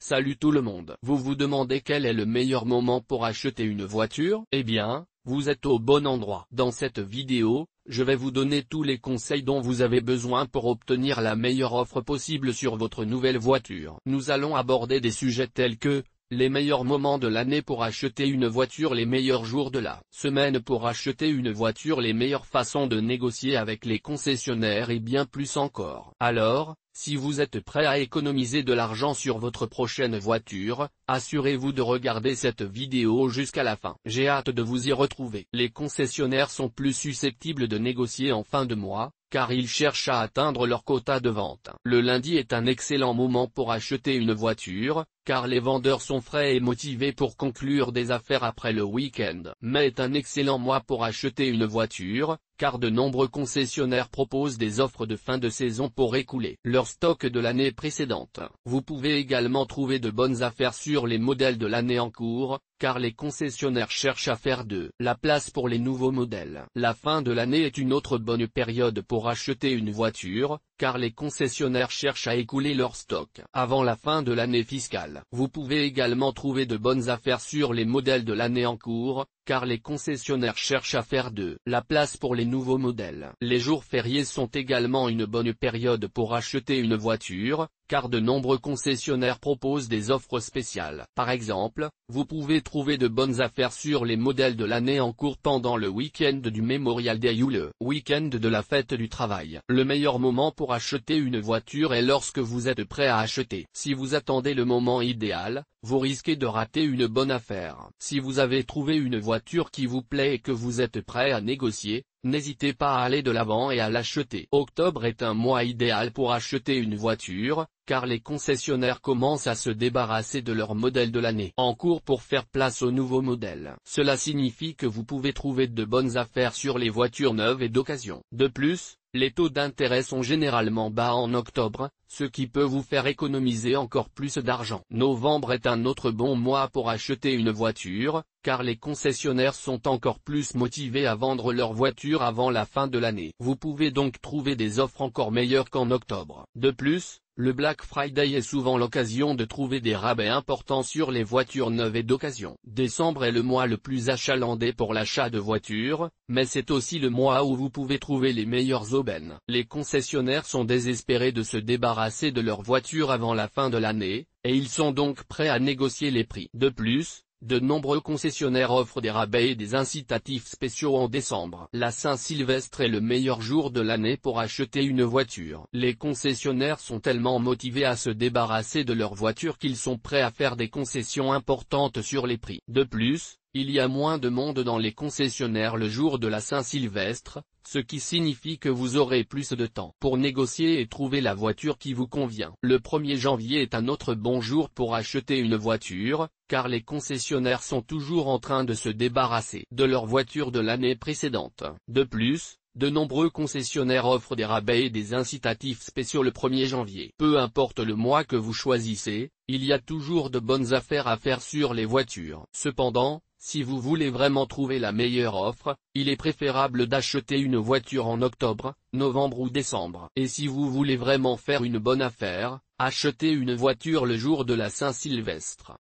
Salut tout le monde. Vous vous demandez quel est le meilleur moment pour acheter une voiture? Eh bien, vous êtes au bon endroit. Dans cette vidéo, je vais vous donner tous les conseils dont vous avez besoin pour obtenir la meilleure offre possible sur votre nouvelle voiture. Nous allons aborder des sujets tels que les meilleurs moments de l'année pour acheter une voiture, les meilleurs jours de la semaine pour acheter une voiture, les meilleures façons de négocier avec les concessionnaires et bien plus encore. Alors, si vous êtes prêt à économiser de l'argent sur votre prochaine voiture, assurez-vous de regarder cette vidéo jusqu'à la fin. J'ai hâte de vous y retrouver. Les concessionnaires sont plus susceptibles de négocier en fin de mois, car ils cherchent à atteindre leur quota de vente. Le lundi est un excellent moment pour acheter une voiture, car les vendeurs sont frais et motivés pour conclure des affaires après le week-end. Mai est un excellent mois pour acheter une voiture, car de nombreux concessionnaires proposent des offres de fin de saison pour écouler leur stock de l'année précédente. Vous pouvez également trouver de bonnes affaires sur les modèles de l'année en cours, car les concessionnaires cherchent à faire de la place pour les nouveaux modèles. La fin de l'année est une autre bonne période pour acheter une voiture, car les concessionnaires cherchent à écouler leur stock avant la fin de l'année fiscale. Vous pouvez également trouver de bonnes affaires sur les modèles de l'année en cours, car les concessionnaires cherchent à faire de la place pour les nouveaux modèles. Les jours fériés sont également une bonne période pour acheter une voiture, car de nombreux concessionnaires proposent des offres spéciales. Par exemple, vous pouvez trouver de bonnes affaires sur les modèles de l'année en cours pendant le week-end du Memorial Day ou le week-end de la fête du travail. Le meilleur moment pour acheter une voiture est lorsque vous êtes prêt à acheter. Si vous attendez le moment idéal, vous risquez de rater une bonne affaire. Si vous avez trouvé une voiture qui vous plaît et que vous êtes prêt à négocier, n'hésitez pas à aller de l'avant et à l'acheter. Octobre est un mois idéal pour acheter une voiture, car les concessionnaires commencent à se débarrasser de leur modèle de l'année en cours pour faire place aux nouveaux modèles. Cela signifie que vous pouvez trouver de bonnes affaires sur les voitures neuves et d'occasion. De plus, les taux d'intérêt sont généralement bas en octobre, ce qui peut vous faire économiser encore plus d'argent. Novembre est un autre bon mois pour acheter une voiture, car les concessionnaires sont encore plus motivés à vendre leur voiture avant la fin de l'année. Vous pouvez donc trouver des offres encore meilleures qu'en octobre. De plus, le Black Friday est souvent l'occasion de trouver des rabais importants sur les voitures neuves et d'occasion. Décembre est le mois le plus achalandé pour l'achat de voitures, mais c'est aussi le mois où vous pouvez trouver les meilleures aubaines. Les concessionnaires sont désespérés de se débarrasser de leurs voitures avant la fin de l'année, et ils sont donc prêts à négocier les prix. De plus, de nombreux concessionnaires offrent des rabais et des incitatifs spéciaux en décembre. La Saint-Sylvestre est le meilleur jour de l'année pour acheter une voiture. Les concessionnaires sont tellement motivés à se débarrasser de leur voiture qu'ils sont prêts à faire des concessions importantes sur les prix. De plus, il y a moins de monde dans les concessionnaires le jour de la Saint-Sylvestre, ce qui signifie que vous aurez plus de temps pour négocier et trouver la voiture qui vous convient. Le 1er janvier est un autre bon jour pour acheter une voiture, car les concessionnaires sont toujours en train de se débarrasser de leur voiture de l'année précédente. De plus, de nombreux concessionnaires offrent des rabais et des incitatifs spéciaux le 1er janvier. Peu importe le mois que vous choisissez, il y a toujours de bonnes affaires à faire sur les voitures. Cependant, si vous voulez vraiment trouver la meilleure offre, il est préférable d'acheter une voiture en octobre, novembre ou décembre. Et si vous voulez vraiment faire une bonne affaire, achetez une voiture le jour de la Saint-Sylvestre.